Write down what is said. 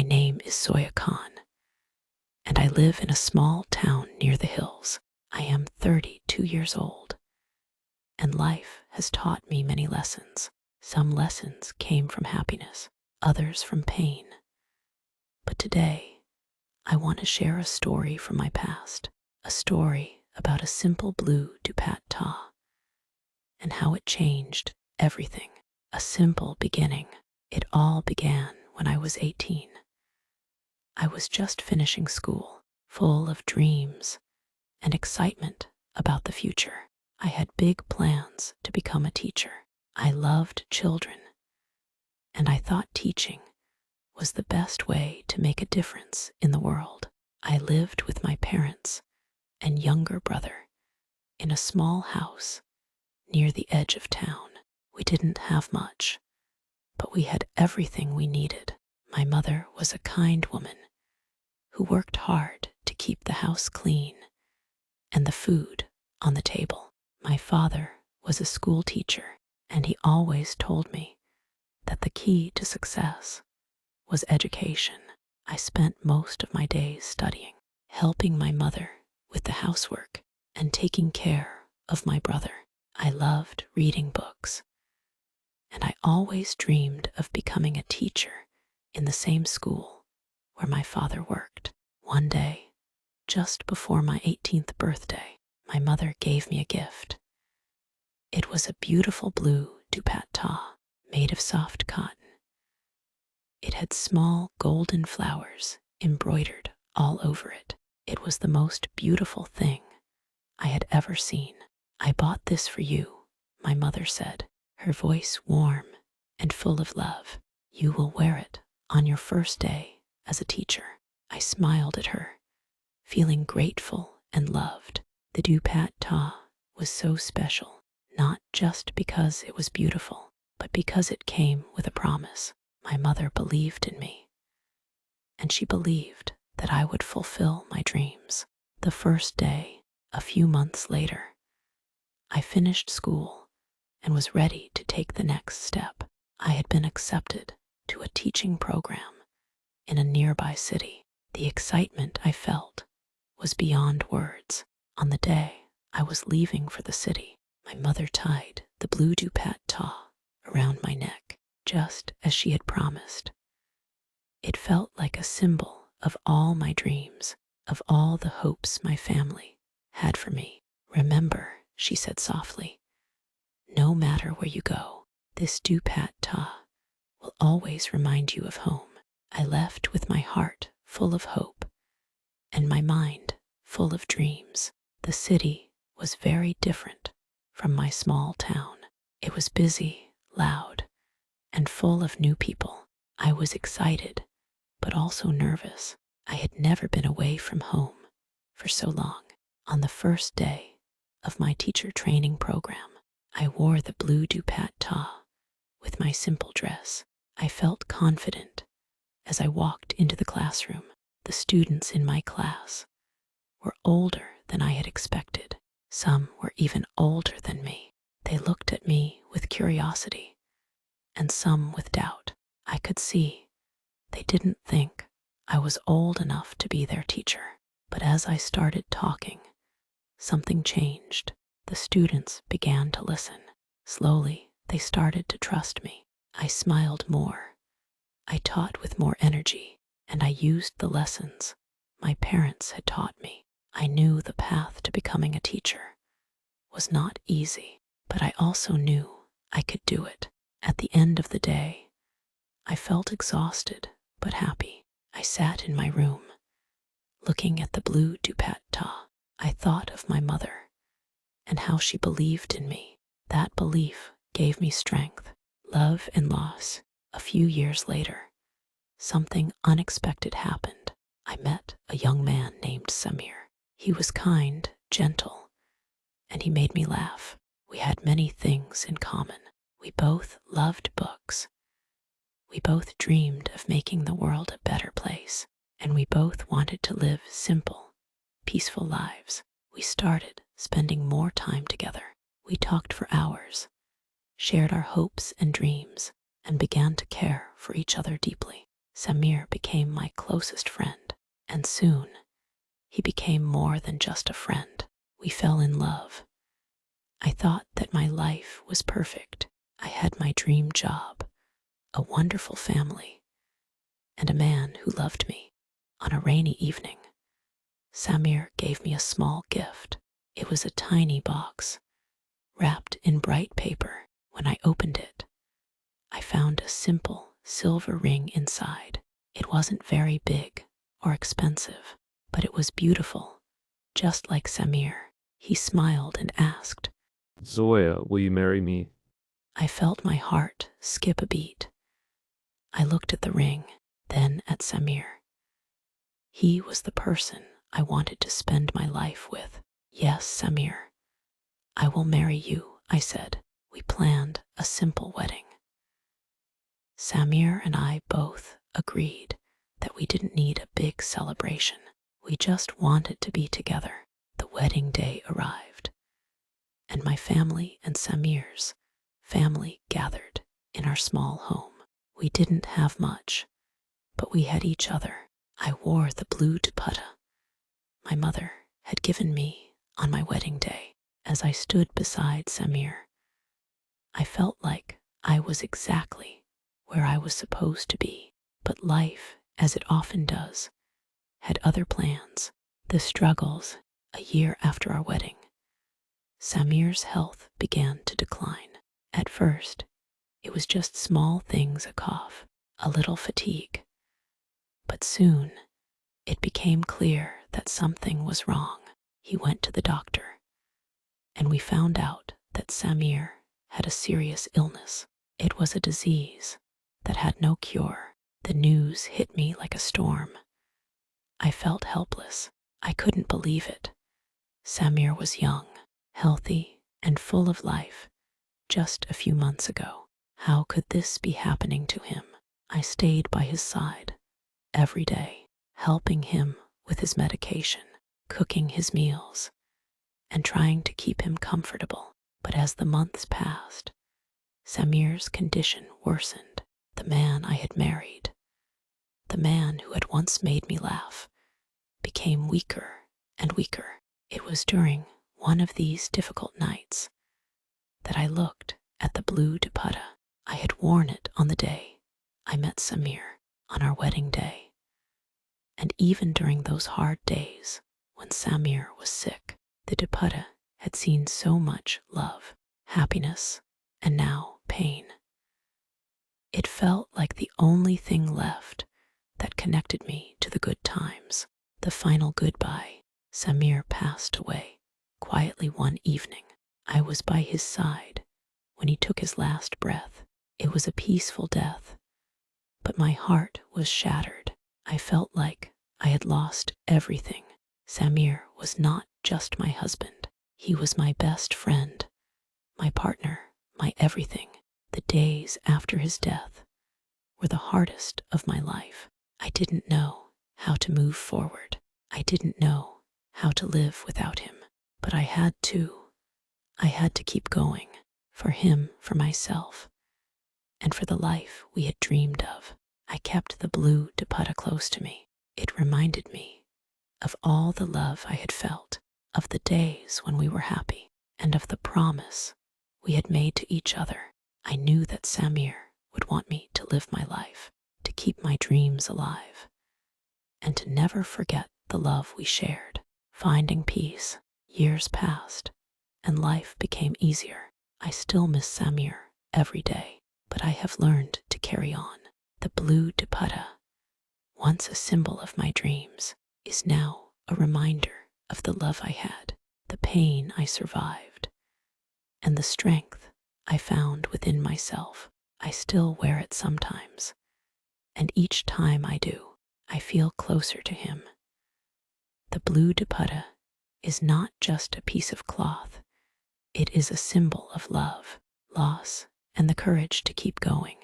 name is Soya Khan, and I live in a small town near the hills. I am 32 years old, and life has taught me many lessons. Some lessons came from happiness, others from pain. But today, I want to share a story from my past, a story about a simple blue Dupatta and how it changed everything. A simple beginning. It all began when I was 18. I was just finishing school, full of dreams and excitement about the future. I had big plans to become a teacher. I loved children, and I thought teaching was the best way to make a difference in the world. I lived with my parents and younger brother in a small house near the edge of town. We didn't have much, but we had everything we needed. My mother was a kind woman who worked hard to keep the house clean and the food on the table. My father was a school teacher, and he always told me that the key to success was education. I spent most of my days studying, helping my mother with the housework, and taking care of my brother. I loved reading books, and I always dreamed of becoming a teacher in the same school where my father worked. One day, just before my 18th birthday, my mother gave me a gift. It was a beautiful blue Dupatta made of soft cotton. It had small golden flowers embroidered all over it. It was the most beautiful thing I had ever seen. "I bought this for you," my mother said, her voice warm and full of love. "You will wear it on your first day as a teacher." I smiled at her, feeling grateful and loved. The Dupatta was so special, not just because it was beautiful, but because it came with a promise. My mother believed in me, and she believed that I would fulfill my dreams. The first day, a few months later, I finished school and was ready to take the next step. I had been accepted to a teaching program in a nearby city. The excitement I felt was beyond words. On the day I was leaving for the city, my mother tied the blue Dupatta around my neck, just as she had promised. It felt like a symbol of all my dreams, of all the hopes my family had for me. "Remember," she said softly, "no matter where you go, this Dupatta will always remind you of home." I left with my heart full of hope and my mind full of dreams. The city was very different from my small town. It was busy, loud, and full of new people. I was excited, but also nervous. I had never been away from home for so long. On the first day of my teacher training program, I wore the blue Dupatta with my simple dress. I felt confident as I walked into the classroom. The students in my class were older than I had expected. Some were even older than me. They looked at me with curiosity, and some with doubt. I could see they didn't think I was old enough to be their teacher. But as I started talking, something changed. The students began to listen. Slowly, they started to trust me. I smiled more. I taught with more energy, and I used the lessons my parents had taught me. I knew the path to becoming a teacher was not easy, but I also knew I could do it. At the end of the day, I felt exhausted but happy. I sat in my room, looking at the blue Dupatta. I thought of my mother and how she believed in me. That belief gave me strength. Love and loss. A few years later, something unexpected happened. I met a young man named Samir. He was kind, gentle, and he made me laugh. We had many things in common. We both loved books. We both dreamed of making the world a better place, and we both wanted to live simple, peaceful lives. We started spending more time together. We talked for hours, shared our hopes and dreams, and began to care for each other deeply. Samir became my closest friend, and soon he became more than just a friend. We fell in love. I thought that my life was perfect. I had my dream job, a wonderful family, and a man who loved me. On a rainy evening, Samir gave me a small gift. It was a tiny box, wrapped in bright paper. When I opened it, I found a simple silver ring inside. It wasn't very big or expensive, but it was beautiful, just like Samir. He smiled and asked, Zoya, will you marry me? I felt my heart skip a beat. I looked at the ring, then at Samir. He was the person I wanted to spend my life with. Yes, Samir, I will marry you, I said. We planned a simple wedding. Samir and I both agreed that we didn't need a big celebration. We just wanted to be together. The wedding day arrived, and my family and Samir's family gathered in our small home. We didn't have much, but we had each other. I wore the blue dupatta my mother had given me on my wedding day. As I stood beside Samir, I felt like I was exactly where I was supposed to be. But life, as it often does, had other plans. The struggles. A year after our wedding, Samir's health began to decline. At first, it was just small things, a cough, a little fatigue. But soon, it became clear that something was wrong. He went to the doctor, and we found out that Samir had a serious illness. It was a disease that had no cure. The news hit me like a storm. I felt helpless. I couldn't believe it. Samir was young, healthy, and full of life just a few months ago. How could this be happening to him? I stayed by his side every day, helping him with his medication, cooking his meals, and trying to keep him comfortable. But as the months passed, Samir's condition worsened. The man I had married, the man who had once made me laugh, became weaker and weaker. It was during one of these difficult nights that I looked at the blue dupatta. I had worn it on the day I met Samir, on our wedding day. And even during those hard days when Samir was sick, the dupatta had seen so much love, happiness, and now pain. It felt like the only thing left that connected me to the good times. The final goodbye. Samir passed away quietly one evening. I was by his side when he took his last breath. It was a peaceful death, but my heart was shattered. I felt like I had lost everything. Samir was not just my husband. He was my best friend, my partner, my everything. The days after his death were the hardest of my life. I didn't know how to move forward. I didn't know how to live without him, but I had to. I had to keep going, for him, for myself, and for the life we had dreamed of. I kept the blue dupatta close to me. It reminded me of all the love I had felt, of the days when we were happy, and of the promise we had made to each other. I knew that Samir would want me to live my life, to keep my dreams alive, and to never forget the love we shared. Finding peace. Years passed, and life became easier. I still miss Samir every day, but I have learned to carry on. The blue dupatta, once a symbol of my dreams, is now a reminder of the love I had, the pain I survived, and the strength I found within myself. I still wear it sometimes, and each time I do, I feel closer to him. The blue dupatta is not just a piece of cloth. It is a symbol of love, loss, and the courage to keep going.